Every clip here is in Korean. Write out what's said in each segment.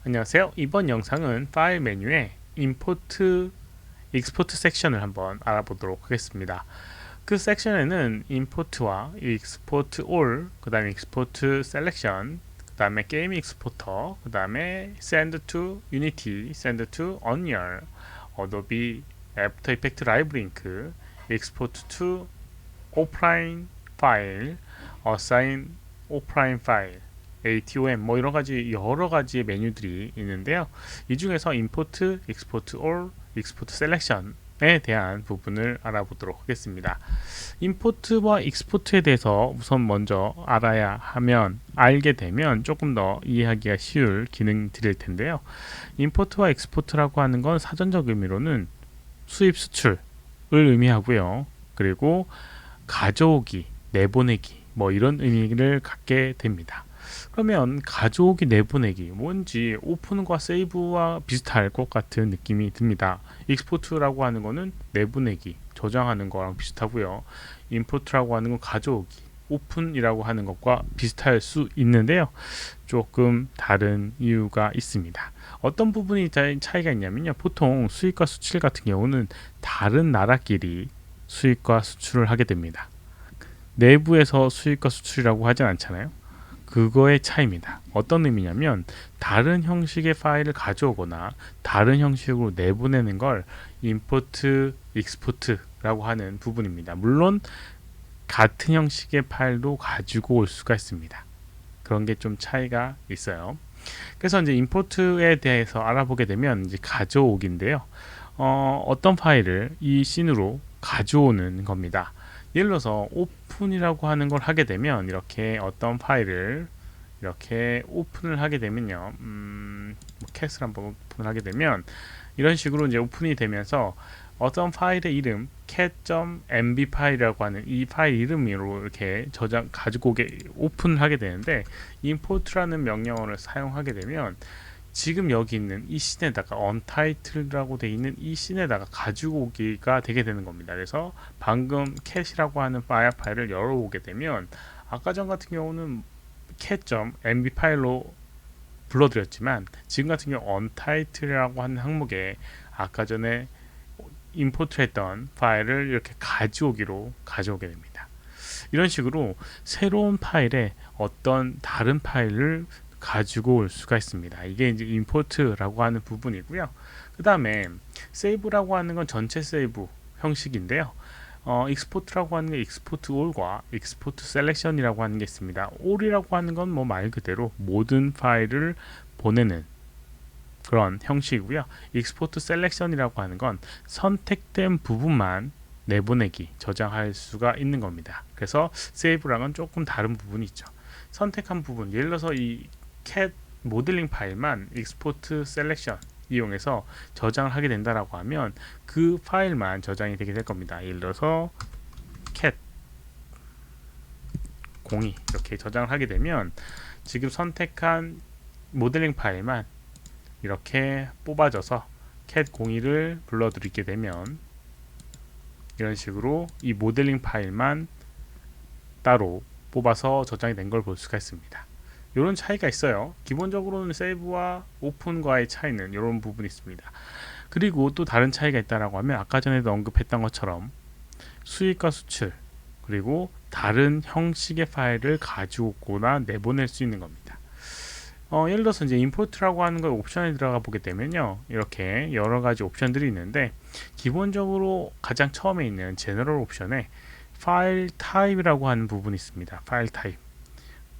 안녕하세요. 이번 영상은 파일 메뉴에 임포트, 익스포트 섹션을 한번 알아보도록 하겠습니다. 그 섹션에는 임포트와 익스포트 올, 그 다음에 익스포트 셀렉션, 그 다음에 게임 익스포터, 그 다음에 send to unity, send to unreal, 어도비 애프터 이펙트 라이브 링크, export to offline 파일, assign offline 파일, ATOM 뭐 여러 가지의 메뉴들이 있는데요. 이 중에서 import, export all, export selection에 대한 부분을 알아보도록 하겠습니다. 임포트와 익스포트에 대해서 우선 먼저 알게 되면 조금 더 이해하기가 쉬울 기능들일 텐데요. 임포트와 익스포트라고 하는 건 사전적 의미로는 수입 수출을 의미하고요. 그리고 가져오기, 내보내기 뭐 이런 의미를 갖게 됩니다. 그러면 가져오기, 내보내기 뭔지 오픈과 세이브와 비슷할 것 같은 느낌이 듭니다. 익스포트라고 하는 거는 내보내기, 저장하는 거랑 비슷하고요. 임포트라고 하는 건 가져오기, 오픈이라고 하는 것과 비슷할 수 있는데요. 조금 다른 이유가 있습니다. 어떤 부분이 차이가 있냐면요. 보통 수입과 수출 같은 경우는 다른 나라끼리 수입과 수출을 하게 됩니다. 내부에서 수입과 수출이라고 하진 않잖아요. 그거의 차이입니다. 어떤 의미냐면 다른 형식의 파일을 가져오거나 다른 형식으로 내보내는 걸 임포트, 익스포트라고 하는 부분입니다. 물론 같은 형식의 파일도 가지고 올 수가 있습니다. 그런 게 좀 차이가 있어요. 그래서 이제 임포트에 대해서 알아보게 되면 이제 가져오기인데요. 어떤 파일을 이 씬으로 가져오는 겁니다. 예를 들어서 오픈이라고 하는 걸 하게 되면 이렇게 어떤 파일을 이렇게 오픈을 하게 되면요. 캣을 한번 오픈을 하게 되면 이런 식으로 이제 오픈이 되면서 어떤 파일의 이름 cat.mb 파일이라고 하는 이 파일 이름으로 이렇게 가지고 오게 오픈을 하게 되는데 import라는 명령어를 사용하게 되면 지금 여기 있는 이 씬에다가 untitled라고 되어 있는 이 씬에다가 가지고 오기가 되게 되는 겁니다. 그래서 방금 cat이라고 하는 파일을 열어보게 되면 아까 전 같은 경우는 cat.mb 파일로 불러드렸지만 지금 같은 경우 untitled라고 하는 항목에 아까 전에 임포트 했던 파일을 이렇게 가져오게 됩니다. 이런 식으로 새로운 파일에 어떤 다른 파일을 가지고 올 수가 있습니다. 이게 이제 임포트라고 하는 부분이고요. 그 다음에 세이브라고 하는 건 전체 세이브 형식인데요. 익스포트라고 하는 게 익스포트 올과 익스포트 셀렉션이라고 하는 게 있습니다. 올이라고 하는 건 뭐 말 그대로 모든 파일을 보내는 그런 형식이고요. 익스포트 셀렉션이라고 하는 건 선택된 부분만 내보내기, 저장할 수가 있는 겁니다. 그래서 세이브랑은 조금 다른 부분이 있죠. 선택한 부분, 예를 들어서 이 cat 모델링 파일만 익스포트 셀렉션 이용해서 저장을 하게 된다라고 하면 그 파일만 저장이 되게 될 겁니다. 예를 들어서 cat 02 이렇게 저장을 하게 되면 지금 선택한 모델링 파일만 이렇게 뽑아져서 cat 02를 불러들이게 되면 이런 식으로 이 모델링 파일만 따로 뽑아서 저장이 된 걸 볼 수가 있습니다. 이런 차이가 있어요. 기본적으로는 세이브와 오픈과의 차이는 이런 부분이 있습니다. 그리고 또 다른 차이가 있다라고 하면 아까 전에도 언급했던 것처럼 수입과 수출 그리고 다른 형식의 파일을 가지고거나 내보낼 수 있는 겁니다. 예를 들어서 이제 임포트라고 하는 걸 옵션에 들어가 보게 되면요. 이렇게 여러 가지 옵션들이 있는데 기본적으로 가장 처음에 있는 제너럴 옵션에 파일 타입이라고 하는 부분이 있습니다. 파일 타입.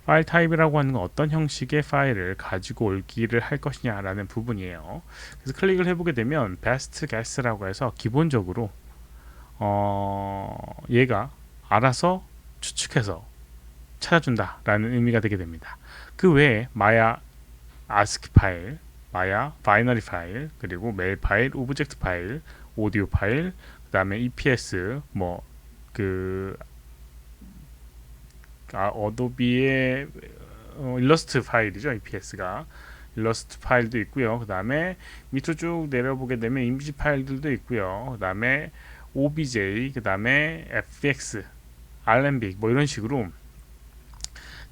파일 타입이라고 하는 건 어떤 형식의 파일을 가지고 올기를 할 것이냐라는 부분이에요. 그래서 클릭을 해보게 되면 best guess라고 해서 기본적으로 얘가 알아서 추측해서 찾아준다라는 의미가 되게 됩니다. 그 외에 마야 ASCII 파일, 마야 바이너리 파일, 그리고 메일 파일, 오브젝트 파일, 오디오 파일, 그 다음에 EPS, 어도비의 일러스트 파일이죠. EPS가 일러스트 파일도 있고요. 그 다음에 밑으로 쭉 내려보게 되면 이미지 파일들도 있고요. 그 다음에 OBJ, 그 다음에 FX, RMB 뭐 이런 식으로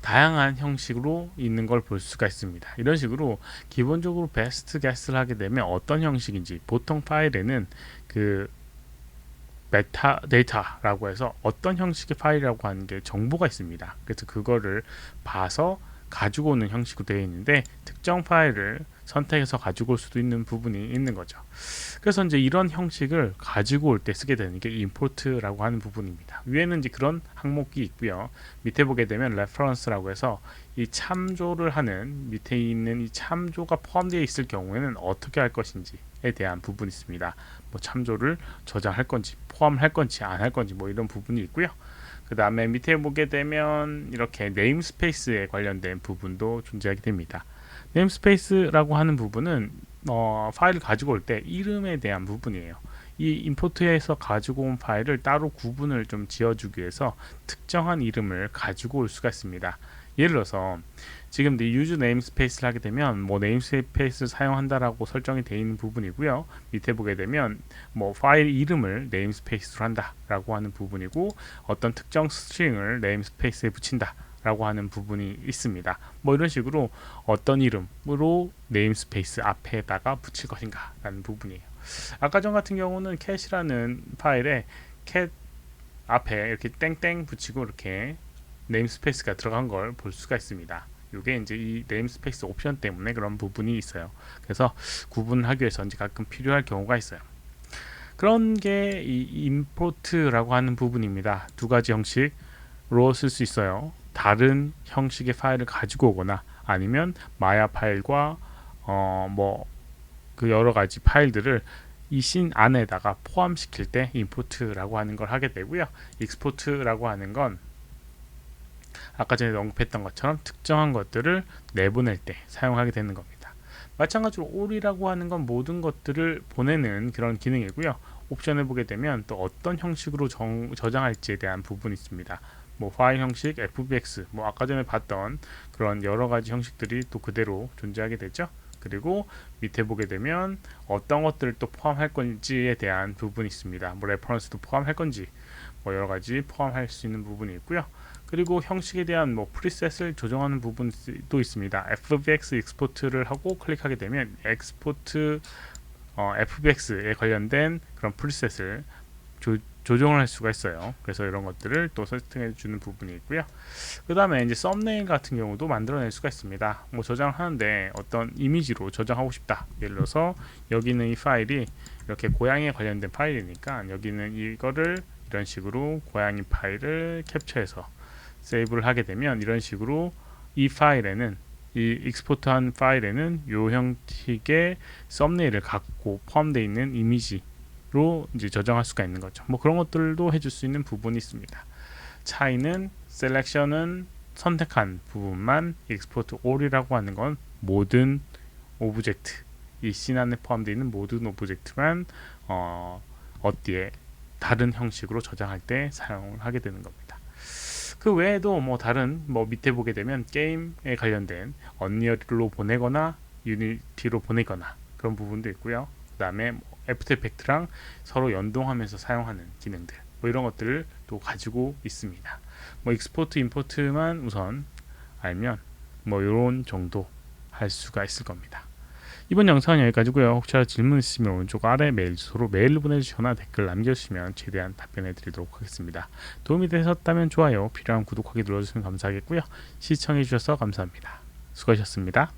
다양한 형식으로 있는 걸 볼 수가 있습니다. 이런 식으로 기본적으로 베스트 게스를 하게 되면 어떤 형식인지, 보통 파일에는 그 메타 데이터라고 해서 어떤 형식의 파일이라고 하는 게 정보가 있습니다. 그래서 그거를 봐서 가지고 오는 형식으로 되어 있는데, 특정 파일을 선택해서 가지고 올 수도 있는 부분이 있는 거죠. 그래서 이제 이런 형식을 가지고 올 때 쓰게 되는 게 import라고 하는 부분입니다. 위에는 이제 그런 항목이 있고요. 밑에 보게 되면 reference라고 해서 이 참조를 하는, 밑에 있는 이 참조가 포함되어 있을 경우에는 어떻게 할 것인지에 대한 부분이 있습니다. 뭐 참조를 저장할 건지, 포함할 건지, 안 할 건지, 뭐 이런 부분이 있고요. 그 다음에 밑에 보게 되면 이렇게 네임스페이스에 관련된 부분도 존재하게 됩니다. 네임스페이스라고 하는 부분은 파일을 가지고 올 때 이름에 대한 부분이에요. 이 임포트에서 가지고 온 파일을 따로 구분을 좀 지어주기 위해서 특정한 이름을 가지고 올 수가 있습니다. 예를 들어서 지금 use namespace를 하게 되면 뭐 namespace를 사용한다라고 설정이 되어 있는 부분이고요. 밑에 보게 되면 뭐 파일 이름을 namespace로 한다라고 하는 부분이고, 어떤 특정 스트링을 namespace에 붙인다 라고 하는 부분이 있습니다. 뭐 이런 식으로 어떤 이름으로 네임스페이스 앞에다가 붙일 것인가 라는 부분이에요. 아까 전 같은 경우는 cat이라는 파일에 cat 앞에 이렇게 땡땡 붙이고 이렇게 네임스페이스가 들어간 걸 볼 수가 있습니다. 이게 이제 이 네임스페이스 옵션 때문에 그런 부분이 있어요. 그래서 구분하기 위해서 이제 가끔 필요할 경우가 있어요. 그런 게 이 import라고 하는 부분입니다. 두 가지 형식으로 쓸 수 있어요. 다른 형식의 파일을 가지고 오거나, 아니면 마야 파일과 뭐 그 여러 가지 파일들을 이 씬 안에다가 포함시킬 때 import라고 하는 걸 하게 되고요. export라고 하는 건 아까 전에 언급했던 것처럼 특정한 것들을 내보낼 때 사용하게 되는 겁니다. 마찬가지로 all이라고 하는 건 모든 것들을 보내는 그런 기능이고요. 옵션을 보게 되면 또 어떤 형식으로 저장할지에 대한 부분이 있습니다. 뭐 파일 형식, fbx, 뭐 아까 전에 봤던 그런 여러 가지 형식들이 또 그대로 존재하게 되죠. 그리고 밑에 보게 되면 어떤 것들을 또 포함할 건지에 대한 부분이 있습니다. 뭐 레퍼런스도 포함할 건지, 뭐 여러 가지 포함할 수 있는 부분이 있고요. 그리고 형식에 대한 뭐 프리셋을 조정하는 부분도 있습니다. fbx export를 하고 클릭하게 되면 export fbx에 관련된 그런 프리셋을 조정을 할 수가 있어요. 그래서 이런 것들을 또 설정해 주는 부분이 있고요. 그 다음에 이제 썸네일 같은 경우도 만들어낼 수가 있습니다. 뭐 저장을 하는데 어떤 이미지로 저장하고 싶다. 예를 들어서 여기는 이 파일이 이렇게 고양이에 관련된 파일이니까 여기는 이거를 이런 식으로 고양이 파일을 캡처해서 세이브를 하게 되면 이런 식으로 이 파일에는, 이 익스포트한 파일에는 이 형식의 썸네일을 갖고 포함되어 있는 이미지로 이제 저장할 수가 있는 거죠. 뭐 그런 것들도 해줄 수 있는 부분이 있습니다. 차이는 셀렉션은 선택한 부분만, 익스포트 all이라고 하는 건 모든 오브젝트, 이 씬 안에 포함되어 있는 모든 오브젝트만 어디에 다른 형식으로 저장할 때 사용을 하게 되는 겁니다. 그 외에도 뭐 다른 뭐 밑에 보게 되면 게임에 관련된 언리얼로 보내거나 유니티로 보내거나 그런 부분도 있고요. 그 다음에 뭐 애프터 이펙트랑 서로 연동하면서 사용하는 기능들, 뭐 이런 것들을 또 가지고 있습니다. 뭐 익스포트 임포트만 우선 알면 뭐 이런 정도 할 수가 있을 겁니다. 이번 영상은 여기까지고요. 혹시라도 질문 있으시면 오른쪽 아래 메일 주소로 메일로 보내주시거나 댓글 남겨주시면 최대한 답변해 드리도록 하겠습니다. 도움이 되셨다면 좋아요, 필요한 구독하기 눌러주시면 감사하겠고요. 시청해 주셔서 감사합니다. 수고하셨습니다.